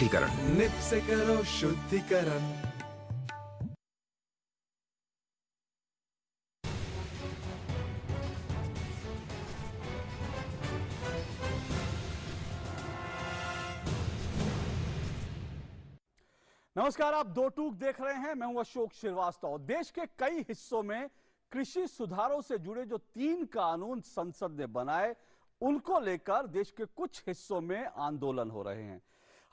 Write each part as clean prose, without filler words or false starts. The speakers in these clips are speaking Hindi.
शुद्धिकरण। निप से करो शुद्धिकरण। नमस्कार, आप दो टूक देख रहे हैं। मैं हूं अशोक श्रीवास्तव। देश के कई हिस्सों में कृषि सुधारों से जुड़े जो 3 कानून संसद ने बनाए, उनको लेकर देश के कुछ हिस्सों में आंदोलन हो रहे हैं।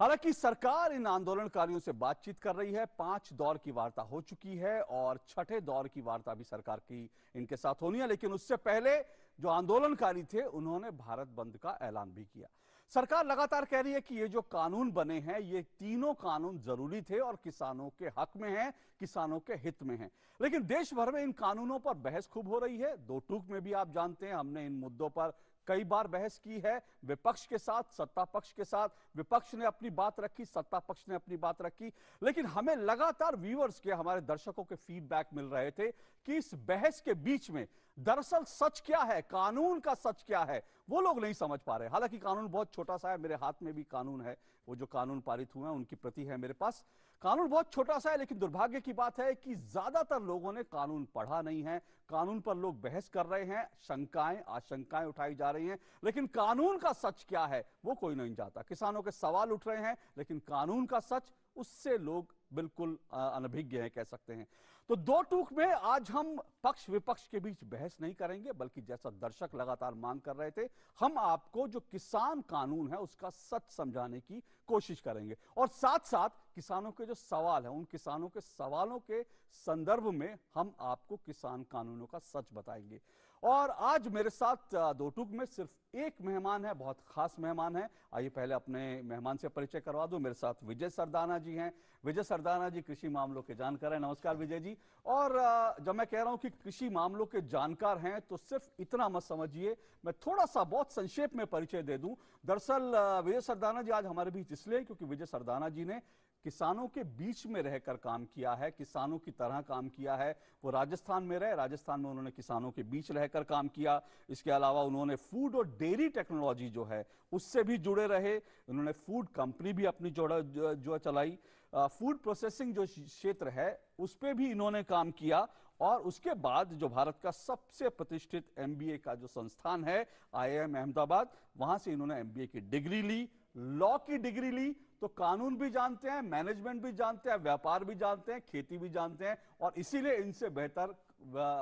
हालांकि सरकार इन आंदोलनकारियों से बातचीत कर रही है। 5 दौर की वार्ता हो चुकी है और 6ठे दौर की वार्ता भी सरकार की इनके साथ होनी है। लेकिन उससे पहले जो आंदोलनकारी थे, उन्होंने भारत बंद का ऐलान भी किया। सरकार लगातार कह रही है कि ये जो कानून बने हैं, ये तीनों कानून जरूरी थे और किसानों के हक में हैं, किसानों के हित में हैं। लेकिन देश भर में इन कानूनों पर बहस खूब हो रही है। दो टूक में भी आप जानते हैं, हमने इन मुद्दों पर कई बार बहस की है, विपक्ष के साथ, सत्ता पक्ष के साथ। विपक्ष ने अपनी बात रखी, सत्ता पक्ष ने अपनी बात रखी। लेकिन हमें लगातार व्यूअर्स के, हमारे दर्शकों के फीडबैक मिल रहे थे कि इस बहस के बीच में दरअसल सच क्या है, कानून का सच क्या है, वो लोग नहीं समझ पा रहे। हालांकि कानून बहुत छोटा सा है, मेरे हाथ में भी कानून है, वो जो कानून पारित हुए हैं उनकी प्रति है मेरे पास। कानून बहुत छोटा सा है, लेकिन दुर्भाग्य की बात है कि ज्यादातर लोगों ने कानून पढ़ा नहीं है। कानून पर लोग बहस कर रहे हैं, शंकाएं, आशंकाएं उठाई जा रही हैं, लेकिन कानून का सच क्या है वो कोई नहीं जानता। किसानों के सवाल उठ रहे हैं, लेकिन कानून का सच, उससे लोग बिल्कुल अनभिज्ञ हैं, कह सकते हैं। तो दो टूक में आज हम पक्ष विपक्ष के बीच बहस नहीं करेंगे, बल्कि जैसा दर्शक लगातार मांग कर रहे थे, हम आपको जो किसान कानून है उसका सच समझाने की कोशिश करेंगे। और साथ साथ किसानों के जो सवाल हैं, उन किसानों के सवालों के संदर्भ में हम आपको किसान कानूनों का सच बताएंगे। और आज मेरे साथ दो टूक में सिर्फ एक मेहमान है, बहुत खास मेहमान है। आइए पहले अपने मेहमान से परिचय करवा दूं। मेरे साथ विजय सरदाना जी हैं। विजय सरदाना जी कृषि मामलों के जानकार हैं। नमस्कार विजय जी। और जब मैं कह रहा हूं कि कृषि मामलों के जानकार हैं, तो सिर्फ इतना मत समझिए, मैं थोड़ा सा बहुत संक्षेप में परिचय दे दूं। दरअसल विजय सरदाना जी आज हमारे बीच इसलिए क्योंकि विजय सरदाना जी ने किसानों के बीच में रहकर काम किया है, किसानों की तरह काम किया है। वो राजस्थान में रहे, राजस्थान में उन्होंने किसानों के बीच रहकर काम किया। इसके अलावा उन्होंने फूड और डेयरी टेक्नोलॉजी जो है उससे भी जुड़े रहे। उन्होंने फूड कंपनी भी अपनी जो चलाई। फूड प्रोसेसिंग जो क्षेत्र है उस पर भी इन्होंने काम किया। और उसके बाद जो भारत का सबसे प्रतिष्ठित एमबीए का जो संस्थान है, आईआईएम अहमदाबाद, वहां से इन्होंने एमबीए की डिग्री ली, लॉ की डिग्री ली। तो कानून भी जानते हैं, मैनेजमेंट भी जानते हैं, व्यापार भी जानते हैं, खेती भी जानते हैं, और इसीलिए इनसे बेहतर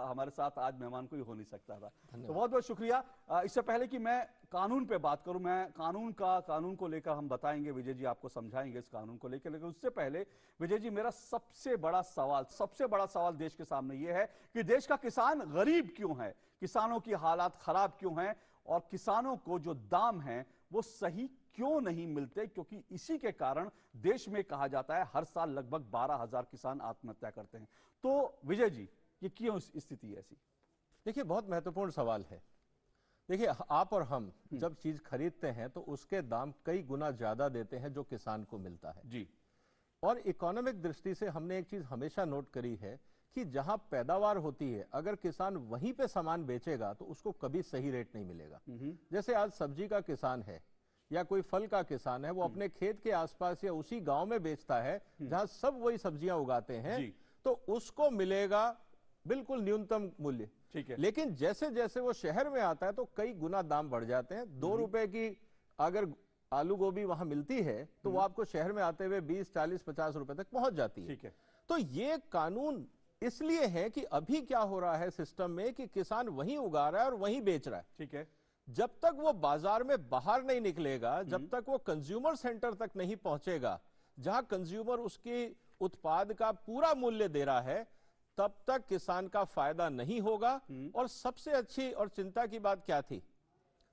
हमारे साथ आज मेहमान कोई हो नहीं सकता था। तो बहुत बहुत शुक्रिया। इससे पहले कि मैं कानून पे बात करूं, मैं कानून को लेकर हम बताएंगे, विजय जी आपको समझाएंगे इस कानून को लेकर। लेकिन उससे पहले विजय जी, मेरा सबसे बड़ा सवाल देश के सामने यह है कि देश का किसान गरीब क्यों है, किसानों की हालात खराब क्यों हैं, और किसानों को जो दाम है वो सही क्यों नहीं मिलते। क्योंकि इसी के कारण देश में कहा जाता है हर साल लगभग 12,000 किसान आत्महत्या करते हैं। तो विजय जी, ये क्यों स्थिति ऐसी? देखिए, बहुत महत्वपूर्ण सवाल है। देखिए, आप और हम जब चीज खरीदते हैं तो उसके दाम कई गुना ज्यादा देते हैं जो किसान को मिलता है जी। और इकोनॉमिक दृष्टि से हमने एक चीज हमेशा नोट करी है कि जहां पैदावार होती है, अगर किसान वहीं पे सामान बेचेगा तो उसको कभी सही रेट नहीं मिलेगा। जैसे आज सब्जी का किसान है या कोई फल का किसान है, वो अपने खेत के आसपास या उसी गांव में बेचता है जहां सब वही सब्जियां उगाते हैं, तो उसको मिलेगा बिल्कुल न्यूनतम मूल्य। ठीक है। लेकिन जैसे जैसे वो शहर में आता है तो कई गुना दाम बढ़ जाते हैं। 2 रुपए की अगर आलू गोभी वहां मिलती है तो वो आपको शहर में आते हुए 20, 40, 50 रुपए तक पहुंच जाती है। ठीक है। तो ये कानून इसलिए है कि अभी क्या हो रहा है सिस्टम में कि किसान वहीं उगा रहा है और वहीं बेच रहा है। ठीक है। जब तक वो बाजार में बाहर नहीं निकलेगा, जब तक वो कंज्यूमर सेंटर तक नहीं पहुंचेगा जहां कंज्यूमर उसके उत्पाद का पूरा मूल्य दे रहा है, तब तक किसान का फायदा नहीं होगा। और सबसे अच्छी और चिंता की बात क्या थी,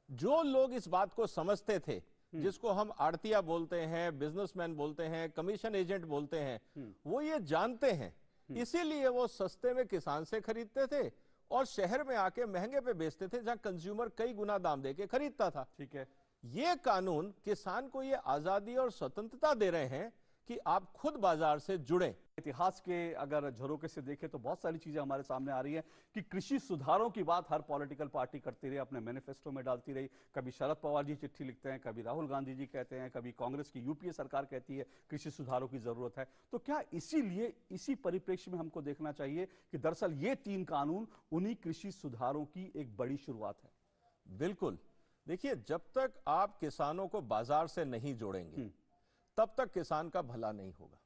जो लोग इस बात को समझते थे, जिसको हम आड़तिया बोलते हैं, बिजनेसमैन बोलते हैं, कमीशन एजेंट बोलते हैं, वो ये जानते हैं, इसीलिए वो सस्ते में किसान से खरीदते थे और शहर में आके महंगे पे बेचते थे जहां कंज्यूमर कई गुना दाम देके खरीदता था। ठीक है। ये कानून किसान को ये आजादी और स्वतंत्रता दे रहे हैं कि आप खुद बाजार से जुड़ें। इतिहास के अगर झरोके से देखें तो बहुत सारी चीजें हमारे सामने आ रही हैं कि कृषि सुधारों की बात हर पॉलिटिकल पार्टी करती रही, अपने मैनिफेस्टो में डालती रही। कभी शरद पवार जी चिट्ठी लिखते हैं, कभी राहुल गांधी जी कहते हैं, कभी कांग्रेस की यूपीए सरकार कहती है कृषि सुधारों की जरूरत है। तो क्या इसीलिए इसी परिप्रेक्ष्य में हमको देखना चाहिए कि दरअसल ये 3 कानून उन्हीं कृषि सुधारों की एक बड़ी शुरुआत है? बिल्कुल। देखिए, जब तक आप किसानों को बाजार से नहीं जोड़ेंगे तब तक किसान का भला नहीं होगा।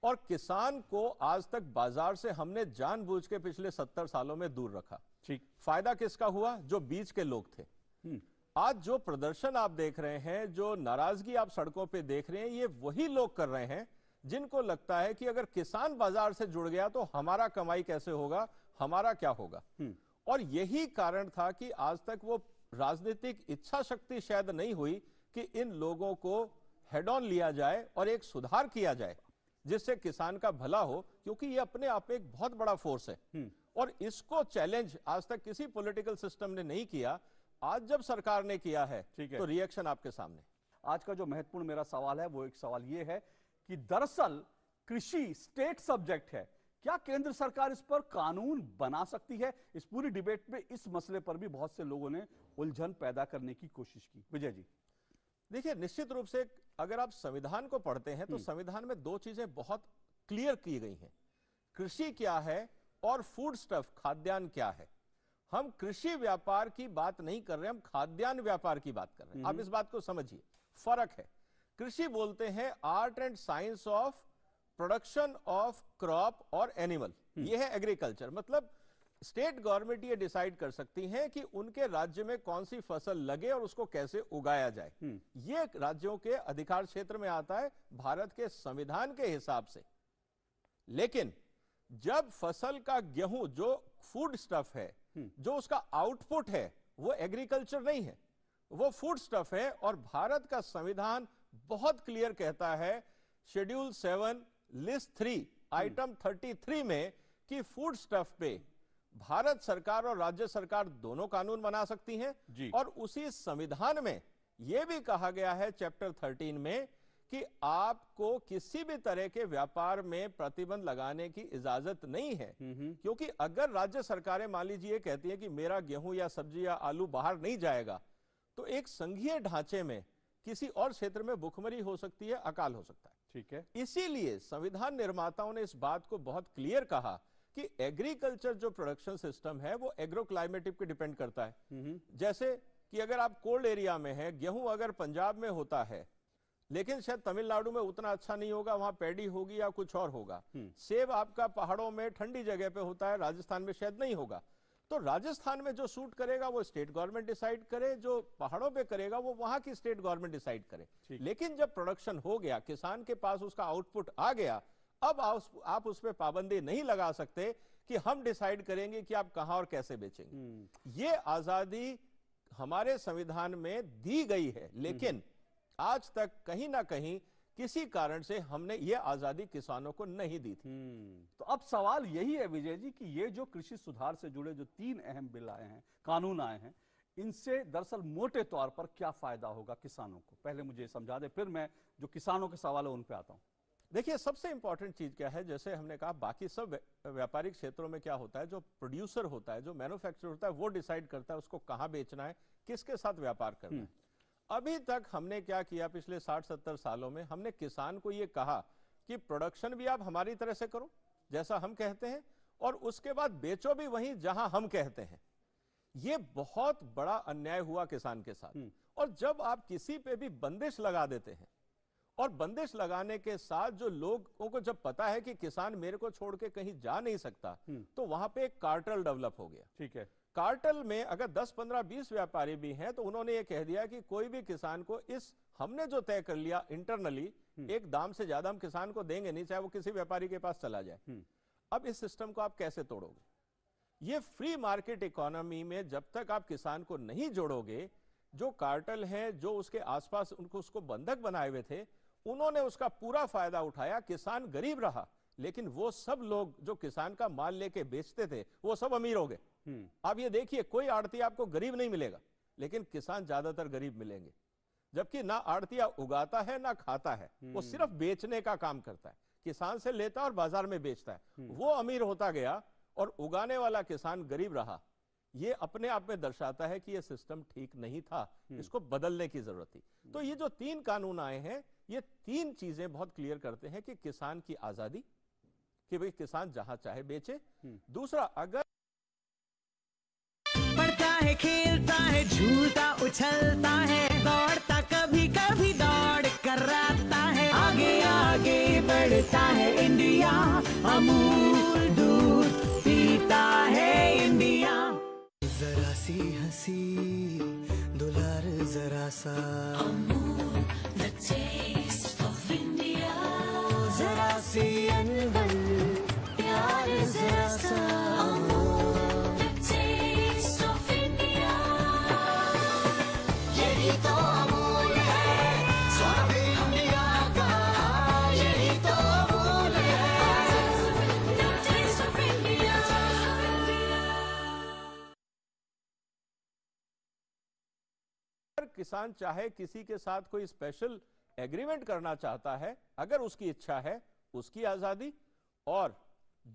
और किसान को आज तक बाजार से हमने जानबूझ के पिछले 70 सालों में दूर रखा। ठीक। फायदा किसका हुआ? जो बीच के लोग थे। आज जो प्रदर्शन आप देख रहे हैं, जो नाराजगी आप सड़कों पे देख रहे हैं, ये वही लोग कर रहे हैं जिनको लगता है कि अगर किसान बाजार से जुड़ गया तो हमारा कमाई कैसे होगा, हमारा क्या होगा। और यही कारण था कि आज तक वो राजनीतिक इच्छा शक्ति शायद नहीं हुई कि इन लोगों को हेड ऑन लिया जाए और एक सुधार किया जाए जिससे किसान का भला हो, क्योंकि ये अपने आप में एक बहुत बड़ा फोर्स है। और इसको चैलेंज आज तक किसी पॉलिटिकल सिस्टम ने नहीं किया। आज जब सरकार ने किया है तो रिएक्शन आपके सामने। आज का जो महत्वपूर्ण मेरा सवाल है वो एक सवाल ये है कि दरअसल कृषि स्टेट सब्जेक्ट है, क्या केंद्र सरकार इस पर कानून बना सकती है? इस पूरी डिबेट में इस मसले पर भी बहुत से लोगों ने उलझन पैदा करने की कोशिश की। विजय जी, देखिए, निश्चित रूप से अगर आप संविधान को पढ़ते हैं तो संविधान में 2 चीजें बहुत क्लियर की गई हैं। कृषि क्या है और फूड स्टफ, खाद्यान्न क्या है। हम कृषि व्यापार की बात नहीं कर रहे, हम खाद्यान्न व्यापार की बात कर रहे हैं। आप इस बात को समझिए, फर्क है। कृषि बोलते हैं art and science of production of crop और एनिमल, ये है एग्रीकल्चर। मतलब स्टेट गवर्नमेंट ये डिसाइड कर सकती हैं कि उनके राज्य में कौन सी फसल लगे और उसको कैसे उगाया जाए। ये राज्यों के अधिकार क्षेत्र में आता है भारत के संविधान के हिसाब से। लेकिन जब फसल का गेहूं जो फूड स्टफ है, जो उसका आउटपुट है, वो एग्रीकल्चर नहीं है, वो फूड स्टफ है। और भारत का संविधान बहुत क्लियर कहता है, शेड्यूल 7 लिस्ट 3 आइटम 33 में, कि फूड स्टफ पे भारत सरकार और राज्य सरकार दोनों कानून बना सकती हैं। और उसी संविधान में यह भी कहा गया है चैप्टर 13 में कि आपको किसी भी तरह के व्यापार में प्रतिबंध लगाने की इजाजत नहीं है। क्योंकि अगर राज्य सरकारें मान लीजिए कहती हैं कि मेरा गेहूं या सब्जी या आलू बाहर नहीं जाएगा, तो एक संघीय ढांचे में किसी और क्षेत्र में भुखमरी हो सकती है, अकाल हो सकता है। ठीक है। इसीलिए संविधान निर्माताओं ने इस बात को बहुत क्लियर कहा कि एग्रीकल्चर जो प्रोडक्शन सिस्टम है वो एग्रो क्लाइमेटिक पे डिपेंड करता है। जैसे कि अगर आप कोल्ड एरिया में है, गेहूं अगर पंजाब में होता है लेकिन शायद तमिलनाडु में उतना अच्छा नहीं होगा, वहां पैडी होगी या कुछ और होगा। सेब आपका पहाड़ों में ठंडी जगह पे होता है, राजस्थान में शायद नहीं होगा। तो राजस्थान में जो सूट करेगा वो स्टेट गवर्नमेंट डिसाइड करे, जो पहाड़ों पे करेगा वो वहां की स्टेट गवर्नमेंट डिसाइड करे। लेकिन जब प्रोडक्शन हो गया, किसान के पास उसका आउटपुट आ गया, अब आप उस पर पाबंदी नहीं लगा सकते कि हम डिसाइड करेंगे कि आप कहां और कैसे बेचेंगे। ये आजादी हमारे संविधान में दी गई है, लेकिन आज तक कहीं ना कहीं किसी कारण से हमने ये आजादी किसानों को नहीं दी थी। तो अब सवाल यही है विजय जी कि ये जो कृषि सुधार से जुड़े जो 3 अहम बिल आए हैं, कानून आए हैं, इनसे दरअसल मोटे तौर पर क्या फायदा होगा किसानों को? पहले मुझे समझा दे, फिर मैं जो किसानों के सवाल है उन पे आता हूं। देखिए, सबसे इंपॉर्टेंट चीज क्या है, जैसे हमने कहा बाकी सब व्यापारिक क्षेत्रों में क्या होता है, जो प्रोड्यूसर होता है, जो मैन्युफैक्चरर होता है, वो डिसाइड करता है उसको कहां बेचना है, किसके साथ व्यापार करना है। अभी तक हमने क्या किया, पिछले 60-70 सालों में हमने किसान को ये कहा कि प्रोडक्शन भी आप हमारी तरह से करो जैसा हम कहते हैं, और उसके बाद बेचो भी वहीं जहां हम कहते हैं। ये बहुत बड़ा अन्याय हुआ किसान के साथ। और जब आप किसी पे भी बंदिश लगा देते हैं, और बंदिश लगाने के साथ जो लोगों को जब पता है कि किसान मेरे को छोड़ के कहीं जा नहीं सकता, तो वहां पे एक कार्टेल डेवलप हो गया। ठीक है। कार्टेल में अगर 10, 15, 20 व्यापारी भी हैं, तो उन्होंने ये कह दिया कि कोई भी किसान को इस हमने जो तय कर लिया इंटरनली, एक दाम से ज्यादा हम किसान को देंगे नहीं, चाहे वो किसी व्यापारी के पास चला जाए। अब इस सिस्टम को आप कैसे तोड़ोगे? ये फ्री मार्केट इकोनॉमी में जब तक आप किसान को नहीं जोड़ोगे, जो कार्टेल है, जो उसके आसपास उनको उसको बंधक बनाए हुए थे, उन्होंने उसका पूरा फायदा उठाया। किसान गरीब रहा, लेकिन वो सब लोग जो किसान का माल लेके बेचते थे वो सब अमीर हो गए। अब ये देखिए, कोई आड़ती आपको गरीब नहीं मिलेगा, लेकिन किसान ज्यादातर गरीब मिलेंगे। जबकि ना आड़तिया उगाता है ना खाता है, वो सिर्फ बेचने का काम करता है, किसान से लेता है और बाजार में बेचता है। वो अमीर होता गया और उगाने वाला किसान गरीब रहा। ये अपने आप में दर्शाता है कि ये सिस्टम ठीक नहीं था, इसको बदलने की जरूरत थी। तो ये जो 3 कानून आए हैं, ये 3 चीजें बहुत क्लियर करते हैं कि किसान की आजादी, कि भाई किसान जहां चाहे बेचे। दूसरा, अगर पढ़ता है, खेलता है, झूलता उछलता है, दौड़ता कभी कभी दौड़ कराता है, आगे आगे बढ़ता है इंडिया, अमूल दूध पीता है इंडिया। जरा सी हंसी दुलार जरा सा Amul the taste of India, जरा सी अनबन प्यार जरा सा, Amul the taste of India, यही तो अमूल है स्वाद इंडिया का, यही तो अमूल है, द टेस्ट ऑफ इंडिया। किसान चाहे किसी के साथ कोई स्पेशल एग्रीमेंट करना चाहता है, अगर उसकी इच्छा है, उसकी आजादी। और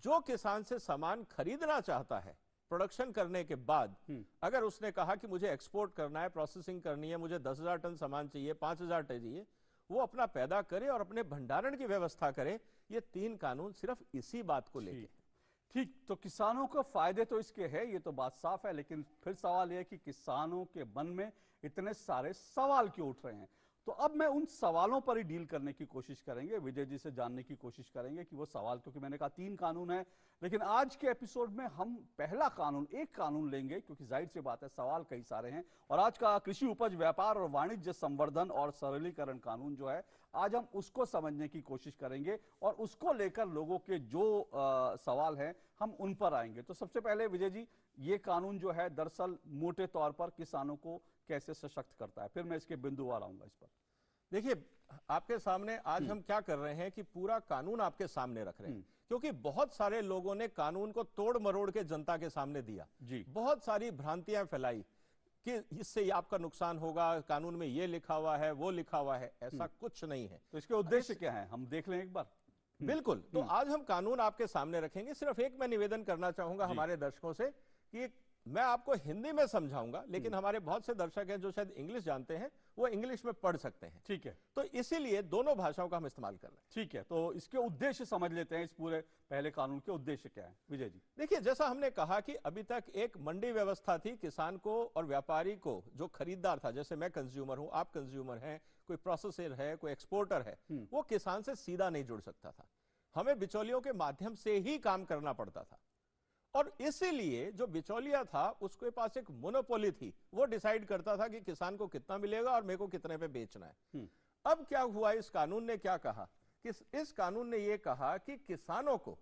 जो किसान से सामान खरीदना चाहता है प्रोडक्शन करने के बाद, अगर उसने कहा कि मुझे एक्सपोर्ट करना है, प्रोसेसिंग करनी है, मुझे 10,000 टन सामान चाहिए, 5,000 टन चाहिए, वो अपना पैदा करे और अपने भंडारण की व्यवस्था करे। ये 3 कानून सिर्फ इसी बात को लेके। ठीक, तो किसानों को फायदे तो इसके है, ये तो बात साफ है, लेकिन फिर सवाल यह है कि किसानों के मन में इतने सारे सवाल क्यों उठ रहे हैं। तो अब मैं उन सवालों पर ही डील करने की कोशिश करेंगे, विजय जी से जानने की कोशिश करेंगे कि वो सवाल, क्योंकि मैंने कहा 3 कानून है, लेकिन आज के एपिसोड में हम पहला कानून, एक कानून लेंगे, क्योंकि जाहिर सी बात है सवाल कई सारे हैं। और आज का कृषि उपज व्यापार और वाणिज्य संवर्धन और सरलीकरण कानून जो है, आज हम उसको समझने की कोशिश करेंगे और उसको लेकर लोगों के जो सवाल हैं हम उन पर आएंगे। तो सबसे पहले विजय जी, ये कानून जो है दरअसल मोटे तौर पर किसानों को कैसे सशक्त करता है, फिर मैं इसके बिंदुवार आऊंगा इस पर। देखिए, आपके सामने आज हम क्या कर रहे हैं कि पूरा कानून आपके सामने रख रहे हैं, क्योंकि बहुत सारे लोगों ने कानून को तोड़ मरोड़ के जनता के सामने दिया जी। बहुत सारी भ्रांतियां फैलाई कि इससे आपका नुकसान होगा, कानून में ये लिखा हुआ है, वो लिखा हुआ है। ऐसा कुछ नहीं है। तो इसके उद्देश्य क्या है, हम देख लें एक बार। बिल्कुल। तो आज हम कानून आपके सामने रखेंगे। सिर्फ एक मैं निवेदन करना चाहूंगा हमारे दर्शकों से कि मैं आपको हिंदी में समझाऊंगा, लेकिन हमारे बहुत से दर्शक हैं जो शायद इंग्लिश जानते हैं, वो इंग्लिश में पढ़ सकते हैं। ठीक है, तो इसीलिए दोनों भाषाओं का हम इस्तेमाल कर रहे हैं। ठीक है, तो इसके उद्देश्य समझ लेते हैं, इस पूरे पहले कानून के उद्देश्य क्या है विजय जी। देखिए, जैसा हमने कहा कि अभी तक एक मंडी व्यवस्था थी, किसान को और व्यापारी को, जो खरीदार था, जैसे मैं कंज्यूमर हूं, आप कंज्यूमर हैं, कोई प्रोसेसर है, कोई एक्सपोर्टर है, वो किसान से सीधा नहीं जुड़ सकता था। हमें बिचौलियों के माध्यम से ही काम करना पड़ता था। और इसीलिए जो बिचौलिया था उसके पास एक मोनोपोली थी, वो डिसाइड करता था कि किसान को कितना मिलेगा और मेरे को कितने पे बेचना है। अब क्या हुआ, इस कानून ने क्या कहा कि इस कानून ने ये कहा कि किसानों को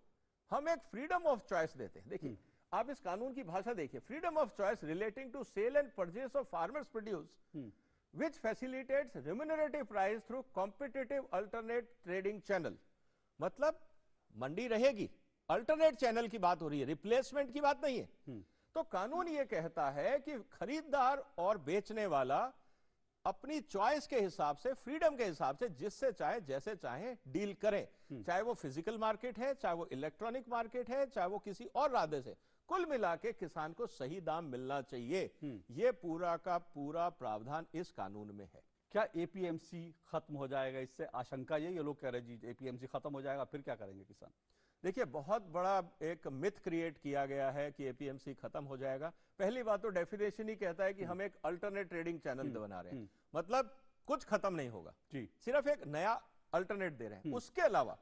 हम एक फ्रीडम ऑफ चॉइस देते हैं। देखिए, आप इस कानून की भाषा देखिए, freedom of choice relating to sale and purchase of farmers produce which facilitates remunerative price through competitive alternate trading channel। मतलब मंडी रहेगी, अल्टरनेट चैनल की बात हो रही है, रिप्लेसमेंट की बात नहीं है। तो कानून ये कहता है कि खरीदार और बेचने वाला अपनी चॉइस के हिसाब से, फ्रीडम के हिसाब से, जिससे चाहे जैसे चाहे डील करें, चाहे वो फिजिकल मार्केट है, चाहे वो इलेक्ट्रॉनिक मार्केट है, चाहे वो किसी और रास्ते से। कुल मिला के किसान को सही दाम मिलना चाहिए। ये पूरा का पूरा प्रावधान इस कानून में है। क्या एपीएमसी खत्म हो जाएगा इससे? आशंका ये लोग कह रहे हैं जी एपीएमसी खत्म हो जाएगा, फिर क्या करेंगे किसान? देखिए, बहुत बड़ा एक मिथ क्रिएट किया गया है कि एपीएमसी खत्म हो जाएगा। पहली बात तो डेफिनेशन ही कहता है कि हम एक अल्टरनेट ट्रेडिंग चैनल बना रहे हैं, मतलब कुछ खत्म नहीं होगा जी, सिर्फ एक नया अल्टरनेट दे रहे हैं। उसके अलावा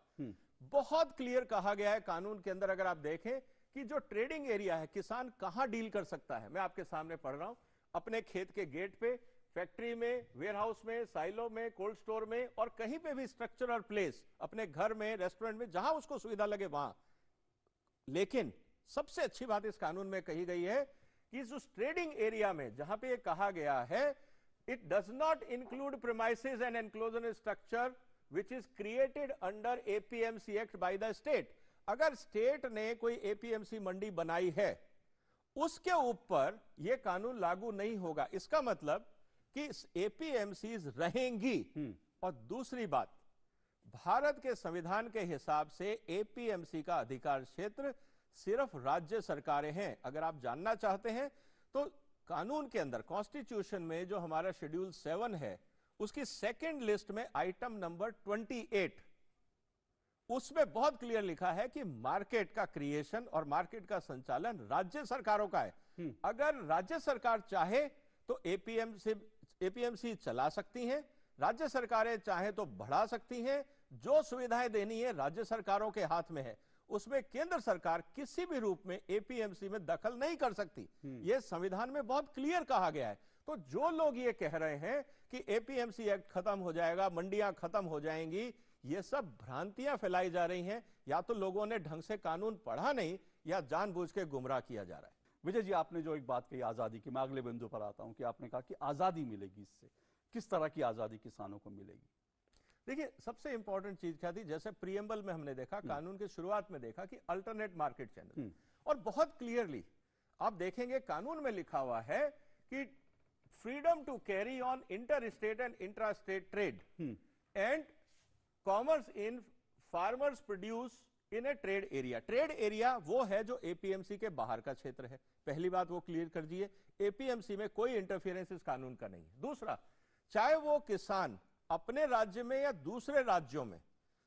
बहुत क्लियर कहा गया है कानून के अंदर, अगर आप देखें कि जो ट्रेडिंग एरिया है, किसान कहां डील कर सकता है। मैं आपके सामने पढ़ रहा हूं, अपने खेत के गेट पे, फैक्ट्री में, वेयरहाउस में, साइलो में, कोल्ड स्टोर में, और कहीं पे भी स्ट्रक्चरल प्लेस, अपने घर में, रेस्टोरेंट में, जहां उसको सुविधा लगे वहां। लेकिन सबसे अच्छी बात इस कानून में कही गई है कि इस ट्रेडिंग एरिया में जहां पे ये कहा गया है, it does not include premises and enclosure structure which is created under APMC act by the state. अगर स्टेट ने कोई एपीएमसी मंडी बनाई है, उसके ऊपर यह कानून लागू नहीं होगा। इसका मतलब कि एपीएमसीज रहेंगी। और दूसरी बात, भारत के संविधान के हिसाब से एपीएमसी का अधिकार क्षेत्र सिर्फ राज्य सरकारें हैं। अगर आप जानना चाहते हैं तो कानून के अंदर, कॉन्स्टिट्यूशन में जो हमारा शेड्यूल 7 है, उसकी सेकंड लिस्ट में आइटम नंबर 28, उसमें बहुत क्लियर लिखा है कि मार्केट का क्रिएशन और मार्केट का संचालन राज्य सरकारों का है। अगर राज्य सरकार चाहे तो एपीएमसी चला सकती हैं, राज्य सरकारें चाहे तो बढ़ा सकती हैं। जो सुविधाएं देनी है राज्य सरकारों के हाथ में है, उसमें केंद्र सरकार किसी भी रूप में एपीएमसी में दखल नहीं कर सकती। यह संविधान में बहुत क्लियर कहा गया है। तो जो लोग ये कह रहे हैं कि एपीएमसी एक्ट खत्म हो जाएगा, मंडियां खत्म हो जाएंगी, ये सब भ्रांतियां फैलाई जा रही हैं। या तो लोगों ने ढंग से कानून पढ़ा नहीं, या जानबूझ के गुमराह किया जा रहा है। विजय जी, आपने जो एक बात कही आजादी की, मैं अगले बिंदु पर आता हूं कि आपने कहा कि आजादी मिलेगी इससे, किस तरह की आजादी किसानों को मिलेगी? देखिए, सबसे इंपॉर्टेंट चीज क्या थी, जैसे प्रीएम्बल में हमने देखा, कानून की शुरुआत में देखा कि अल्टरनेट मार्केट चैनल, और बहुत क्लियरली आप देखेंगे कानून में लिखा हुआ है कि freedom to carry on inter state and intra state trade and commerce in farmers produce in a trade area. Trade area वो है जो एपीएमसी के बाहर का क्षेत्र है। पहली बात वो क्लियर कर दिए, एपीएमसी में कोई इंटरफेरेंस इस कानून का नहीं है। दूसरा, चाहे वो किसान अपने राज्य में या दूसरे राज्यों में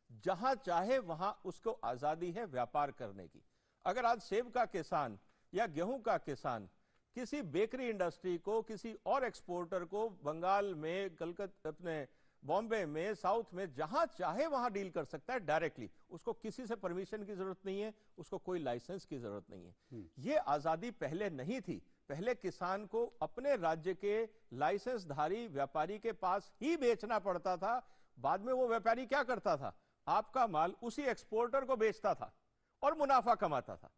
जहां चाहे वहां उसको आजादी है व्यापार करने की। अगर आज सेब का किसान या गेहूं का किसान किसी बेकरी इंडस्ट्री को, किसी और एक्सपोर्टर को बंगाल में, कलकत्ता, अपने बॉम्बे में, साउथ में, जहां चाहे वहां डील कर सकता है डायरेक्टली। उसको किसी से परमिशन की जरूरत नहीं है, उसको कोई लाइसेंस की जरूरत नहीं है। ये आजादी पहले नहीं थी। पहले किसान को अपने राज्य के लाइसेंसधारी व्यापारी के पास ही बेचना पड़ता था। बाद में वो व्यापारी क्या करता था, आपका माल उसी एक्सपोर्टर को बेचता था और मुनाफा कमाता था।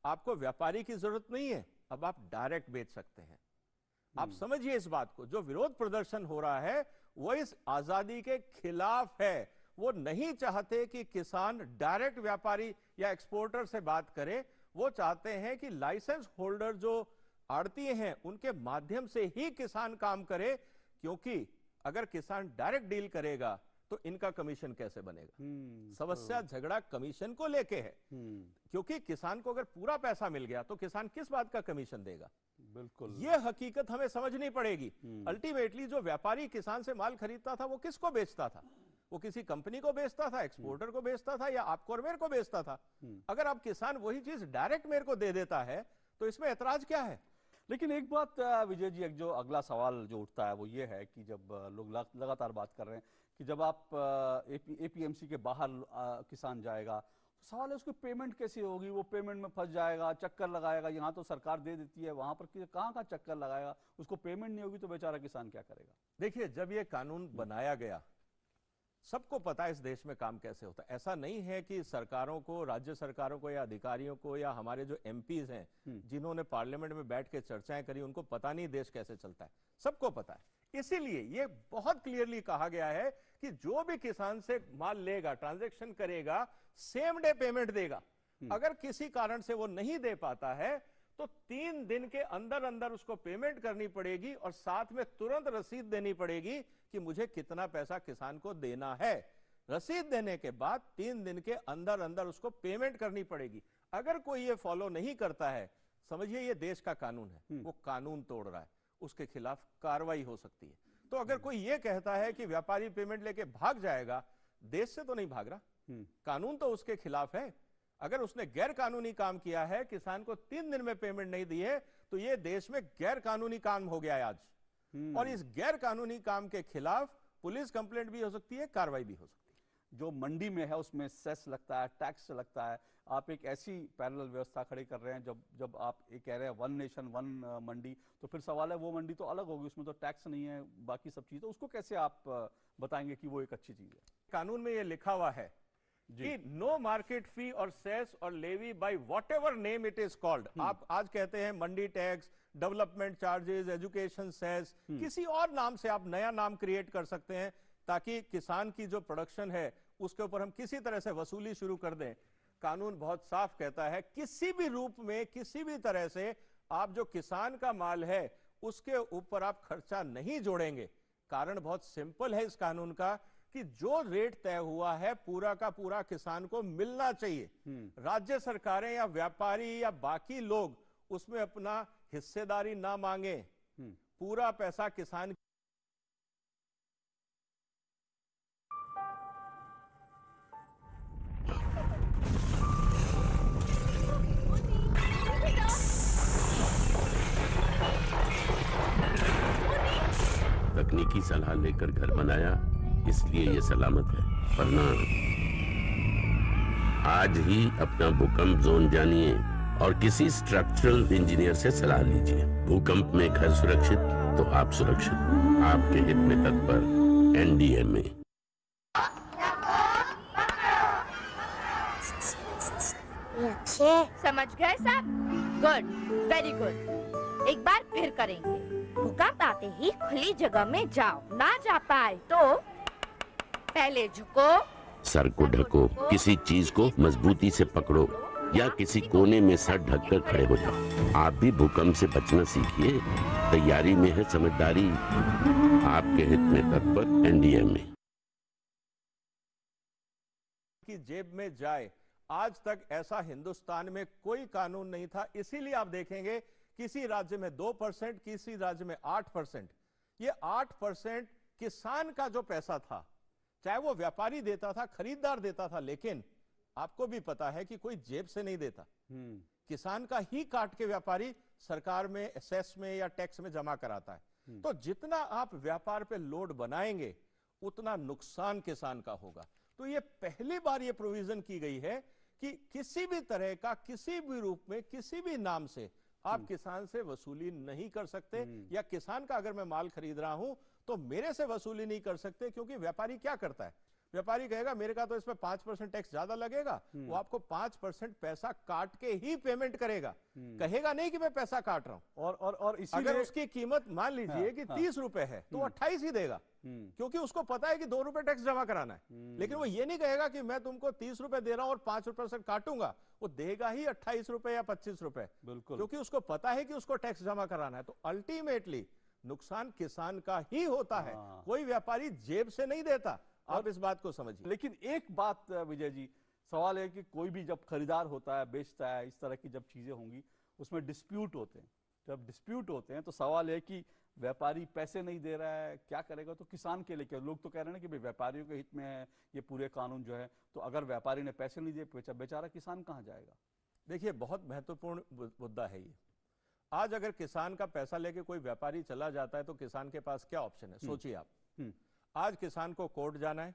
आपको व्यापारी की जरूरत नहीं है, अब आप डायरेक्ट बेच सकते हैं। आप समझिए इस बात को। जो विरोध प्रदर्शन हो रहा है वो इस आजादी के खिलाफ है। वो नहीं चाहते कि किसान डायरेक्ट व्यापारी या एक्सपोर्टर से बात करे। वो चाहते हैं कि लाइसेंस होल्डर जो आड़ती हैं उनके माध्यम से ही किसान काम करे, क्योंकि अगर किसान डायरेक्ट डील करेगा तो इनका कमीशन कैसे बनेगा। समस्या झगड़ा कमीशन को लेके है, क्योंकि किसान को अगर पूरा पैसा मिल गया तो किसान किस बात का कमीशन देगा। बिल्कुल, ये हकीकत हमें समझनी पड़ेगी। अल्टीमेटली जो व्यापारी किसान से माल खरीदता था वो किसको बेचता था? वो किसी कंपनी को बेचता था, एक्सपोर्टर को बेचता था, या आपको और मेरे को बेचता था। अगर आप किसान वही चीज डायरेक्ट मेरे को दे देता है तो इसमें ऐतराज क्या है? लेकिन एक बात विजय जी, एक जो अगला सवाल जो उठता है वो ये है कि जब लोग लगातार बात कर रहे हैं कि जब आप एपीएमसी के बाहर किसान जाएगा तो सवाल है उसकी पेमेंट कैसी होगी। वो पेमेंट में फंस जाएगा, चक्कर लगाएगा। यहाँ तो सरकार दे देती है, वहां पर कहाँ का चक्कर लगाएगा, उसको पेमेंट नहीं होगी तो बेचारा किसान क्या करेगा। देखिए, जब ये कानून बनाया गया सबको पता है इस देश में काम कैसे होता है। ऐसा नहीं है कि सरकारों को, राज्य सरकारों को या अधिकारियों को या हमारे जो एमपीज हैं जिन्होंने पार्लियामेंट में बैठ के चर्चाएं करी, उनको पता नहीं देश कैसे चलता है। सबको पता है। इसीलिए ये बहुत क्लियरली कहा गया है कि जो भी किसान से माल लेगा, ट्रांजैक्शन करेगा, सेम डे पेमेंट देगा। अगर किसी कारण से वो नहीं दे पाता है तो 3 दिन के अंदर अंदर उसको पेमेंट करनी पड़ेगी और साथ में तुरंत रसीद देनी पड़ेगी कि मुझे कितना पैसा किसान को देना है। रसीद देने के बाद 3 दिन के अंदर अंदर उसको पेमेंट करनी पड़ेगी। अगर कोई ये फॉलो नहीं करता है, समझिए ये देश का कानून है, वो कानून तोड़ रहा है, उसके खिलाफ कार्रवाई हो सकती है। तो अगर कोई ये कहता है कि व्यापारी पेमेंट लेके भाग जाएगा, देश से तो नहीं भाग रहा, कानून तो उसके खिलाफ है। अगर उसने गैर कानूनी काम किया है, किसान को 3 दिन में पेमेंट नहीं दी है, तो ये देश में गैर कानूनी काम हो गया है आज। और इस गैर कानूनी काम के खिलाफ पुलिस कंप्लेंट भी हो सकती है, कार्रवाई भी हो सकती है। जो मंडी में है उसमें सेस लगता है, टैक्स लगता है। आप एक ऐसी पैरेलल व्यवस्था खड़ी कर रहे हैं जब आप ये कह रहे हैं वन नेशन वन मंडी, तो फिर सवाल है वो मंडी तो अलग होगी, उसमें तो टैक्स नहीं है, बाकी सब चीज। तो उसको कैसे आप बताएंगे कि वो एक अच्छी चीज है? कानून में ये लिखा हुआ है कि नो मार्केट फी और सेस और levy by whatever name it is called. आप आज कहते हैं mandi tax, development charges, education cess, किसी और नाम से आप नया नाम क्रिएट कर सकते हैं ताकि किसान की जो प्रोडक्शन है उसके ऊपर हम किसी तरह से वसूली शुरू कर दें। कानून बहुत साफ कहता है किसी भी रूप में, किसी भी तरह से आप जो किसान का माल है उसके ऊपर आप खर्चा नहीं जोड़ेंगे। कारण बहुत सिंपल है इस कानून का कि जो रेट तय हुआ है पूरा का पूरा किसान को मिलना चाहिए। राज्य सरकारें या व्यापारी या बाकी लोग उसमें अपना हिस्सेदारी ना मांगे, पूरा पैसा किसान। तकनीकी सलाह लेकर घर बनाया, इसलिए ये सलामत है, वरना आज ही अपना भूकंप जोन जानिए और किसी स्ट्रक्चरल इंजीनियर से सलाह लीजिए। भूकंप में घर सुरक्षित तो आप सुरक्षित। आपके हित में तत्पर एनडीएमए। समझ गए साहब? Good, very good. एक बार फिर करेंगे। भूकंप आते ही खुली जगह में जाओ, ना जा पाए तो पहले झुको, सर को ढको, किसी चीज को मजबूती से पकड़ो या किसी कोने में सर ढककर खड़े हो जाओ। आप भी भूकंप से बचना सीखिए। तैयारी में है समझदारी। आपके हित में तत्पर एनडीएमए। की जेब में जाए, आज तक ऐसा हिंदुस्तान में कोई कानून नहीं था। इसीलिए आप देखेंगे किसी राज्य में 2%, किसी राज्य में 8%। ये 8% किसान का जो पैसा था, चाहे वो व्यापारी देता था, खरीदार देता था, लेकिन आपको भी पता है कि कोई जेब से नहीं देता। किसान का ही काट के व्यापारी सरकार में, एसेस में या टैक्स में जमा कराता है। तो जितना आप व्यापार पे लोड बनाएंगे उतना नुकसान किसान का होगा। तो ये पहली बार ये प्रोविजन की गई है कि किसी भी तरह का, किसी भी रूप में, किसी भी नाम से आप किसान से वसूली नहीं कर सकते, या किसान का अगर मैं माल खरीद रहा हूं तो मेरे से वसूली नहीं कर सकते। क्योंकि व्यापारी क्या करता है, व्यापारी कहेगा मेरे का तो इसमें 5% टैक्स ज्यादा लगेगा, वो आपको 5% पैसा काट के ही पेमेंट करेगा, कहेगा नहीं कि मैं पैसा काट रहा हूं। और अगर उसकी कीमत मान लीजिए कि 30 रुपए है तो 28 ही देगा, क्योंकि उसको पता है कि 2 रुपए टैक्स जमा कराना है। लेकिन वो ये नहीं कहेगा कि मैं तुमको 30 रुपए दे रहा हूं और 5% काटूंगा, वो देगा ही 28 रुपए या 25 रुपए, बिल्कुल, क्योंकि उसको पता है कि उसको टैक्स जमा कराना है। तो अल्टीमेटली नुकसान किसान का ही होता है, कोई व्यापारी जेब से नहीं देता। आप इस बात को समझिए। लेकिन एक बात विजय जी, सवाल है कि कोई भी जब खरीदार होता है, बेचता है, इस तरह की जब चीजें होंगी उसमें डिस्प्यूट होते हैं। जब डिस्प्यूट होते हैं तो सवाल है कि व्यापारी पैसे नहीं दे रहा है, क्या करेगा? तो किसान के लिए क्या? लोग तो कह रहे हैं कि भाई व्यापारियों के हित में है ये पूरे कानून जो है, तो अगर व्यापारी ने पैसे नहीं दिए, बेचारा किसान कहाँ जाएगा? देखिए, बहुत महत्वपूर्ण मुद्दा है ये। आज अगर किसान का पैसा लेके कोई व्यापारी चला जाता है तो किसान के पास क्या ऑप्शन है? सोचिए आप। आज किसान को कोर्ट जाना है,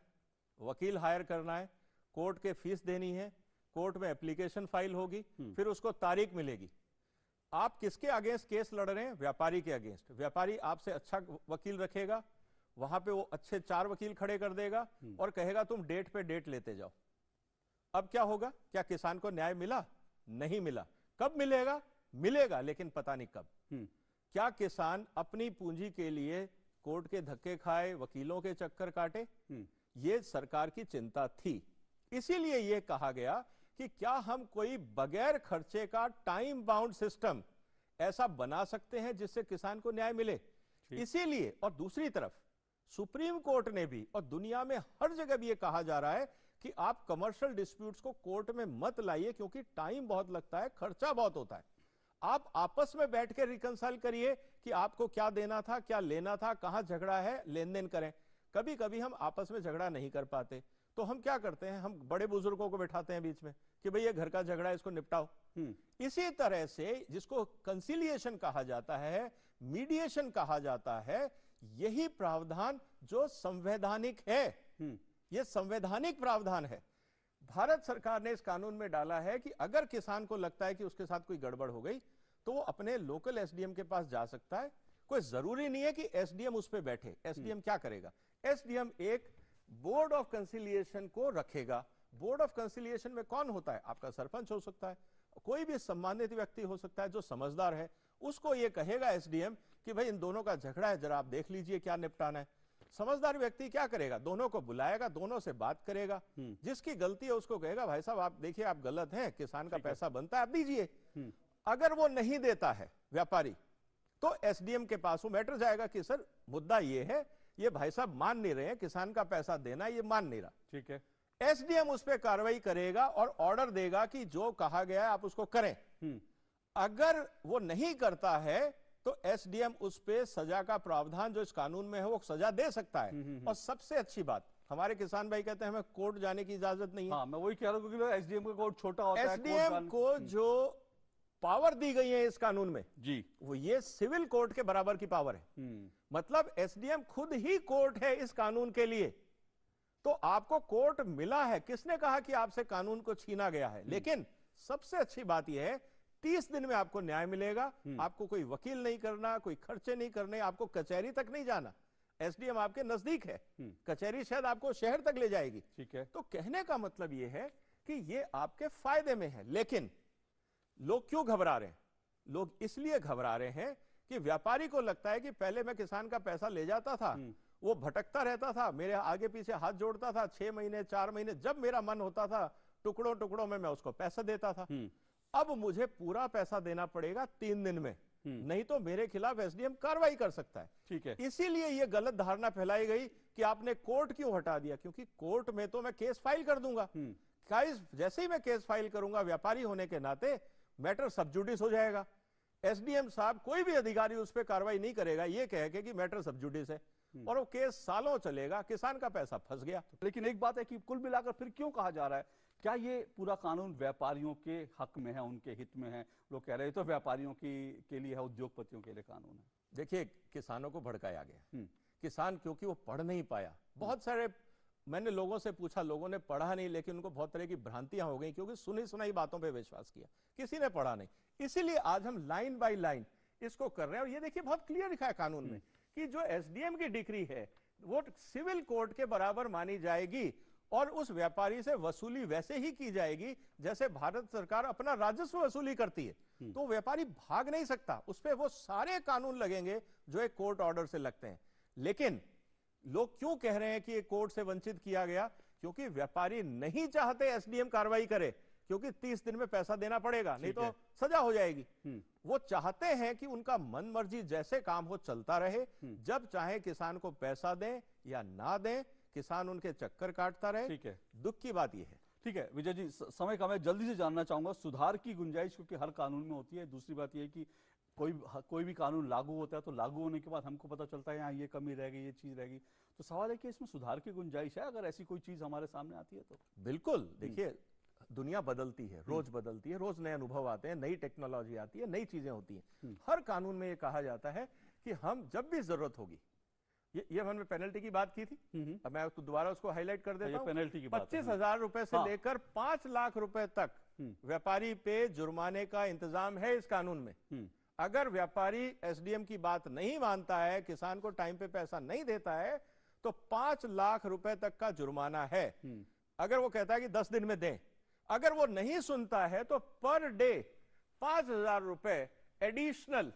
वकील हायर करना है, कोर्ट के फीस देनी है, कोर्ट में एप्लीकेशन फाइल होगी, फिर उसको तारीख मिलेगी। आप किसके अगेंस्ट केस लड़ रहे हैं? व्यापारी के अगेंस्ट। व्यापारी आपसे अच्छा वकील रखेगा, वहां पे वो अच्छे 4 वकील खड़े कर देगा और कहेगा तुम डेट पे डेट लेते जाओ। अब क्या होगा? क्या किसान को न्याय मिला? नहीं मिला। कब मिलेगा? मिलेगा, लेकिन पता नहीं कब। क्या किसान अपनी पूंजी के लिए कोर्ट के धक्के खाए, वकीलों के चक्कर काटे? ये सरकार की चिंता थी। इसीलिए यह कहा गया कि क्या हम कोई बगैर खर्चे का टाइम बाउंड सिस्टम ऐसा बना सकते हैं जिससे किसान को न्याय मिले। इसीलिए, और दूसरी तरफ सुप्रीम कोर्ट ने भी और दुनिया में हर जगह भी यह कहा जा रहा है कि आप कमर्शियल डिस्प्यूट्स को कोर्ट में मत लाइए, क्योंकि टाइम बहुत लगता है, खर्चा बहुत होता है। आप आपस में बैठ के रिकंसाइल करिए कि आपको क्या देना था, क्या लेना था, कहां झगड़ा है, लेन देन करें। कभी कभी हम आपस में झगड़ा नहीं कर पाते तो हम क्या करते हैं, हम बड़े बुजुर्गों को बैठाते हैं बीच में कि भाई ये घर का झगड़ा है, इसको निपटाओ। इसी तरह से जिसको कंसिलिएशन कहा जाता है, मीडिएशन कहा जाता है, यही प्रावधान जो संवैधानिक है, ये संवैधानिक प्रावधान है। भारत सरकार ने इस कानून में डाला है कि अगर किसान को लगता है कि उसके साथ कोई गड़बड़ हो गई तो वो अपने लोकल एसडीएम के पास जा सकता है। कोई जरूरी नहीं है कि एसडीएम उस पे बैठे। एसडीएम क्या करेगा? एसडीएम एक बोर्ड ऑफ कंसिलिएशन को रखेगा। बोर्ड ऑफ कंसिलिएशन में कौन होता है? आपका सरपंच हो सकता है, कोई भी सम्मानित व्यक्ति हो सकता है जो समझदार है। उसको ये कहेगा एसडीएम कि भाई इन दोनों का झगड़ा है, जरा आप देख लीजिए क्या निपटाना है। समझदार व्यक्ति क्या करेगा? दोनों को बुलाएगा, दोनों से बात करेगा। जिसकी गलती है उसको कहेगा भाई साहब आप देखिए आप गलत हैं, किसान का पैसा बनता है, आप दीजिए। अगर वो नहीं देता है व्यापारी तो एसडीएम के पास वो मैटर जाएगा कि सर मुद्दा ये है, ये भाई साहब मान नहीं रहे हैं, किसान का पैसा देना ये मान नहीं रहा। ठीक है, एसडीएम उस पर कार्रवाई करेगा और ऑर्डर देगा कि जो कहा गया है आप उसको करें। अगर वो नहीं करता है तो एसडीएम उस पे सजा का प्रावधान जो इस कानून में है वो सजा दे सकता है। और सबसे अच्छी बात, हमारे किसान भाई कहते हैं हमें कोर्ट जाने की इजाजत नहीं है। हाँ, मैं वही कह रहा हूँ क्योंकि एसडीएम का कोर्ट छोटा होता है। एसडीएम को जो पावर दी गई है इस कानून में जी, वो ये सिविल कोर्ट के बराबर की पावर है। मतलब एसडीएम खुद ही कोर्ट है इस कानून के लिए। तो आपको कोर्ट मिला है, किसने कहा कि आपसे कानून को छीना गया है? लेकिन सबसे अच्छी बात यह है 30 दिन में आपको न्याय मिलेगा। आपको कोई वकील नहीं करना, कोई खर्चे नहीं करने, आपको कचहरी तक नहीं जाना। एसडीएम आपके नजदीक है, कचहरी शायद आपको शहर तक ले जाएगी। ठीक है, तो कहने का मतलब यह है कि ये आपके फायदे में है। लेकिन लोग क्यों घबरा रहे हैं? लोग इसलिए घबरा रहे हैं कि व्यापारी को लगता है कि पहले मैं किसान का पैसा ले जाता था, वो भटकता रहता था, मेरे आगे पीछे हाथ जोड़ता था, 6 महीने 4 महीने, जब मेरा मन होता था टुकड़ों टुकड़ों में मैं उसको पैसा देता था। अब मुझे पूरा पैसा देना पड़ेगा 3 दिन में, नहीं तो मेरे खिलाफ एसडीएम कार्रवाई कर सकता है। ठीक है, इसीलिए यह गलत धारणा फैलाई गई कि आपने कोर्ट क्यों हटा दिया, क्योंकि कोर्ट में तो मैं केस फाइल कर दूंगा। जैसे ही मैं केस फाइल करूंगा, व्यापारी होने के नाते मैटर सब जुडिस हो जाएगा। एसडीएम साहब कोई भी अधिकारी उस पर कार्रवाई नहीं करेगा ये कह के कि मैटर सब जुडिस है, और वो केस सालों चलेगा, किसान का पैसा फंस गया। लेकिन एक बात है कि कुल मिलाकर फिर क्यों कहा जा रहा है, क्या ये पूरा कानून व्यापारियों के हक में है, उनके हित में है? लोग कह रहे हैं तो व्यापारियों के लिए है, उद्योगपतियों के लिए कानून है। देखिए, किसानों को भड़काया गया। किसान क्योंकि वो पढ़ नहीं पाया, बहुत सारे मैंने लोगों से पूछा, लोगों ने पढ़ा नहीं, लेकिन उनको बहुत तरह की भ्रांतियां हो गई क्योंकि सुनी सुनाई बातों पे विश्वास किया, किसी ने पढ़ा नहीं। इसीलिए आज हम लाइन बाय लाइन इसको कर रहे हैं। और ये देखिए बहुत क्लियर लिखा है कानून में कि जो एसडीएम की डिक्री है वो सिविल कोर्ट के बराबर मानी जाएगी, और उस व्यापारी से वसूली वैसे ही की जाएगी जैसे भारत सरकार अपना राजस्व वसूली करती है। तो व्यापारी भाग नहीं सकता, उस पर वो सारे कानून लगेंगे जो एक कोर्ट ऑर्डर से लगते हैं। लेकिन लोग क्यों कह रहे हैं कि कोर्ट से वंचित किया गया? क्योंकि व्यापारी नहीं चाहते एसडीएम कार्रवाई करे, क्योंकि 30 दिन में पैसा देना पड़ेगा, नहीं तो सजा हो जाएगी। वो चाहते हैं कि उनका मन मर्जी जैसे काम हो चलता रहे, जब चाहे किसान को पैसा दें या ना दें, किसान उनके चक्कर काटता रहे। ठीक है, दुख की बात यह है। ठीक है विजय जी, समय कम है, जल्दी से जानना चाहूंगा सुधार की गुंजाइश क्योंकि हर कानून में होती है। दूसरी बात यह है कि कोई भी कानून लागू होता है तो लागू होने के बाद हमको पता चलता है यहाँ ये कमी रह गई, ये चीज रह गई। तो सवाल है कि इसमें सुधार की गुंजाइश है अगर ऐसी कोई चीज हमारे सामने आती है तो? बिल्कुल, देखिए दुनिया बदलती है, रोज बदलती है, रोज नए अनुभव आते हैं, नई टेक्नोलॉजी आती है, नई चीजें होती हैं। हर कानून में ये कहा जाता है कि हम जब भी जरूरत होगी, ये हमने पेनल्टी की बात की थी, अब मैं दोबारा उसको हाईलाइट कर देता हूं। पेनल्टी की बात 25,000 रुपए से लेकर 5 लाख रुपए तक व्यापारी पे जुर्माने का इंतजाम है इस कानून में। अगर व्यापारी एसडीएम की बात नहीं मानता है, किसान को टाइम पे पैसा नहीं देता है, तो 5 लाख रुपए तक का जुर्माना है। अगर वो कहता है कि 10 दिन में दें, अगर वो नहीं सुनता है तो पर डे 5,000 रुपए एडिशनल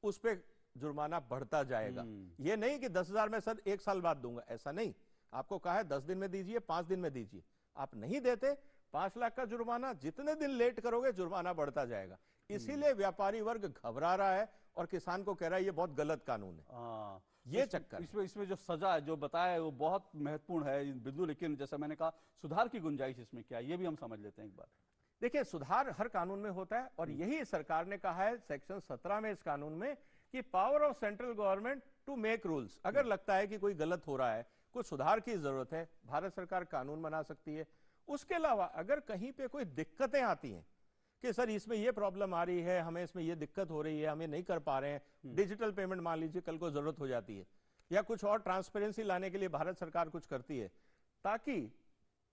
उस पे जुर्माना बढ़ता जाएगा। ये नहीं कि 10,000 में सर 1 साल बाद दूंगा, ऐसा नहीं। आपको कहा है 10 दिन में दीजिए, 5 दिन में दीजिए, आप नहीं देते 5 लाख का जुर्माना, जितने दिन लेट करोगे जुर्माना बढ़ता जाएगा। इसीलिए व्यापारी वर्ग घबरा रहा है और किसान को कह रहा है ये बहुत गलत कानून है। ये चक्कर इसमें जो सजा है जो बताया है वो बहुत महत्वपूर्ण है बिंदु, लेकिन जैसा मैंने कहा सुधार की गुंजाइश इसमें क्या है ये भी हम समझ लेते हैं एक बार। देखिए, सुधार हर कानून में होता है और यही सरकार ने कहा है सेक्शन 17 में इस कानून में कि power of central government to make rules. अगर लगता है कि कोई गलत हो रहा है, कुछ सुधार की जरूरत है, भारत सरकार कानून बना सकती है। उसके अलावा अगर कहीं पे कोई दिक्कतें आती हैं कि सर इसमें ये प्रॉब्लम आ रही है, हमें इसमें ये दिक्कत हो रही है, हमें नहीं कर पा रहे हैं, डिजिटल पेमेंट मान लीजिए कल को जरूरत हो जाती है, या कुछ और ट्रांसपेरेंसी लाने के लिए भारत सरकार कुछ करती है, ताकि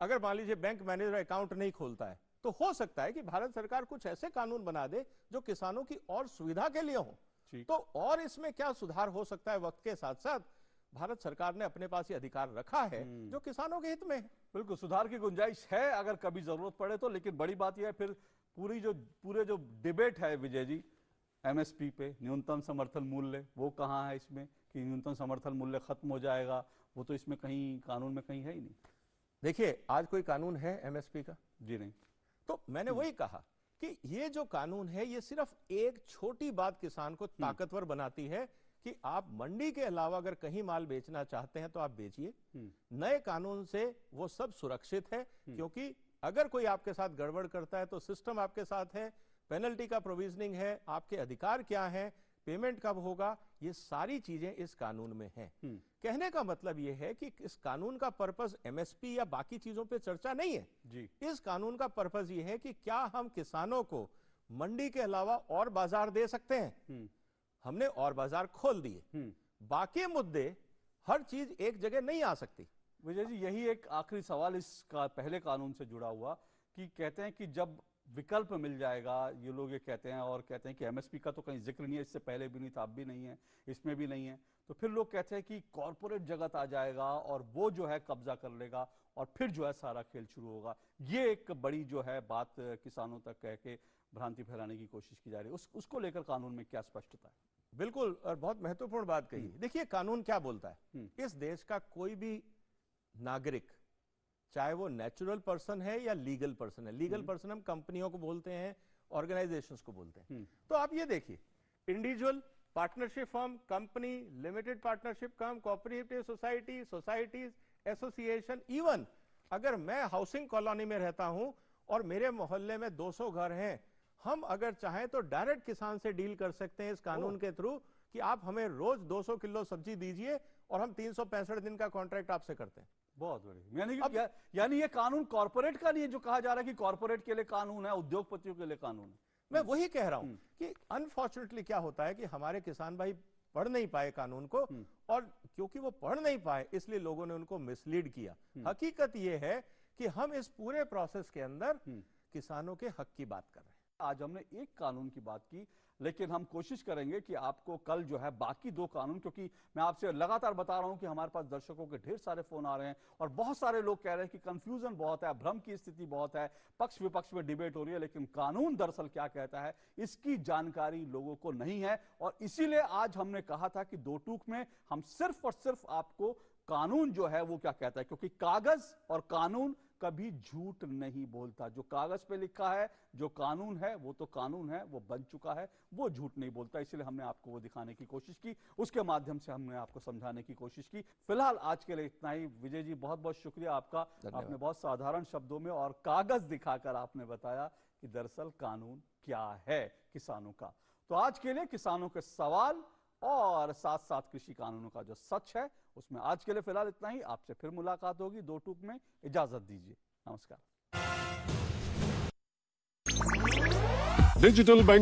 अगर मान लीजिए बैंक मैनेजर अकाउंट नहीं खोलता है तो हो सकता है कि भारत सरकार कुछ ऐसे कानून बना दे जो किसानों की और सुविधा के लिए हो। तो और इसमें क्या सुधार हो सकता है? वक्त के साथ साथ भारत सरकार ने अपने पास ये अधिकार रखा है जो किसानों के हित में है। बिल्कुल सुधार की गुंजाइश है अगर कभी जरूरत पड़े तो। लेकिन बड़ी बात यह है फिर पूरे जो डिबेट है विजय जी एमएसपी पे, न्यूनतम समर्थन मूल्य, वो कहाँ है इसमें कि न्यूनतम समर्थन मूल्य खत्म हो जाएगा? वो तो इसमें कहीं कानून में कहीं है ही नहीं। देखिए, आज कोई कानून है एमएसपी का? जी नहीं। तो मैंने वही कहा कि ये जो कानून है ये सिर्फ एक छोटी बात किसान को ताकतवर बनाती है कि आप मंडी के अलावा अगर कहीं माल बेचना चाहते हैं तो आप बेचिए। नए कानून से वो सब सुरक्षित है, क्योंकि अगर कोई आपके साथ गड़बड़ करता है तो सिस्टम आपके साथ है, पेनल्टी का प्रोविजनिंग है, आपके अधिकार क्या है, पेमेंट कब होगा, ये सारी चीजें इस कानून में हैं। कहने का मतलब ये है कि इस कानून का पर्पस एमएसपी या बाकी चीजों पे चर्चा नहीं है जी। इस कानून का पर्पस ये है कि क्या हम किसानों को मंडी के अलावा और बाजार दे सकते हैं। हमने और बाजार खोल दिए, बाकी मुद्दे हर चीज एक जगह नहीं आ सकती। विजय जी, यही एक आखिरी सवाल इस पहले कानून से जुड़ा हुआ कि कहते हैं कि जब विकल्प मिल जाएगा, ये लोग ये कहते हैं और कहते हैं कि एमएसपी का तो कहीं जिक्र नहीं है, इससे पहले भी नहीं था, अब भी नहीं है, इसमें भी नहीं है, तो फिर लोग कहते हैं कि कॉरपोरेट जगत आ जाएगा और वो जो है कब्जा कर लेगा और फिर जो है सारा खेल शुरू होगा। ये एक बड़ी जो है बात किसानों तक कह के भ्रांति फैलाने की कोशिश की जा रही है, उसको लेकर कानून में क्या स्पष्टता है? बिल्कुल, और बहुत महत्वपूर्ण बात कही। देखिए कानून क्या बोलता है, इस देश का कोई भी नागरिक, चाहे वो नेचुरल पर्सन है या लीगल पर्सन है, लीगल पर्सन हम कंपनियों को बोलते हैं, ऑर्गेनाइजेशंस को बोलते हैं, तो आप ये देखिए individual, partnership firm, company, limited partnership firm, cooperative society, societies, association, even अगर मैं हाउसिंग कॉलोनी में रहता हूं और मेरे मोहल्ले में 200 घर हैं, हम अगर चाहें तो डायरेक्ट किसान से डील कर सकते हैं इस कानून के थ्रू कि आप हमें रोज 200 किलो सब्जी दीजिए और हम 365 दिन का कॉन्ट्रैक्ट आपसे करते हैं। बहुत बढ़िया। यानी ये कानून कॉर्पोरेट का नहीं है जो कहा जा रहा है कि कॉर्पोरेट के लिए कानून है, उद्योगपतियों के लिए कानून है। मैं वही कह रहा हूं कि अनफॉर्चुनेटली क्या होता है कि हमारे किसान भाई पढ़ नहीं पाए कानून को, और क्योंकि वो पढ़ नहीं पाए इसलिए लोगों ने उनको मिसलीड किया। हकीकत ये है कि हम इस पूरे प्रोसेस के अंदर किसानों के हक की बात कर रहे हैं। आज हमने एक कानून की बात की, लेकिन हम कोशिश करेंगे कि आपको कल जो है बाकी दो कानून, क्योंकि मैं आपसे लगातार बता रहा हूं कि हमारे पास दर्शकों के ढेर सारे फोन आ रहे हैं और बहुत सारे लोग कह रहे हैं कि कंफ्यूजन बहुत है, भ्रम की स्थिति बहुत है, पक्ष विपक्ष में डिबेट हो रही है, लेकिन कानून दरअसल क्या कहता है इसकी जानकारी लोगों को नहीं है। और इसीलिए आज हमने कहा था कि दो टूक में हम सिर्फ और सिर्फ आपको कानून जो है वो क्या कहता है, क्योंकि कागज और कानून कभी झूठ नहीं बोलता। जो कागज पे लिखा है, जो कानून है, वो तो कानून है, वो बन चुका है, वो झूठ नहीं बोलता। इसलिए हमने आपको वो दिखाने की कोशिश की, उसके माध्यम से हमने आपको समझाने की कोशिश की। फिलहाल आज के लिए इतना ही। विजय जी, बहुत बहुत शुक्रिया आपका। आपने बहुत साधारण शब्दों में और कागज दिखाकर आपने बताया कि दरअसल कानून क्या है किसानों का। तो आज के लिए किसानों के सवाल और साथ साथ कृषि कानूनों का जो सच है, उसमें आज के लिए फिलहाल इतना ही। आपसे फिर मुलाकात होगी दो टूक में। इजाजत दीजिए, नमस्कार। Digital bank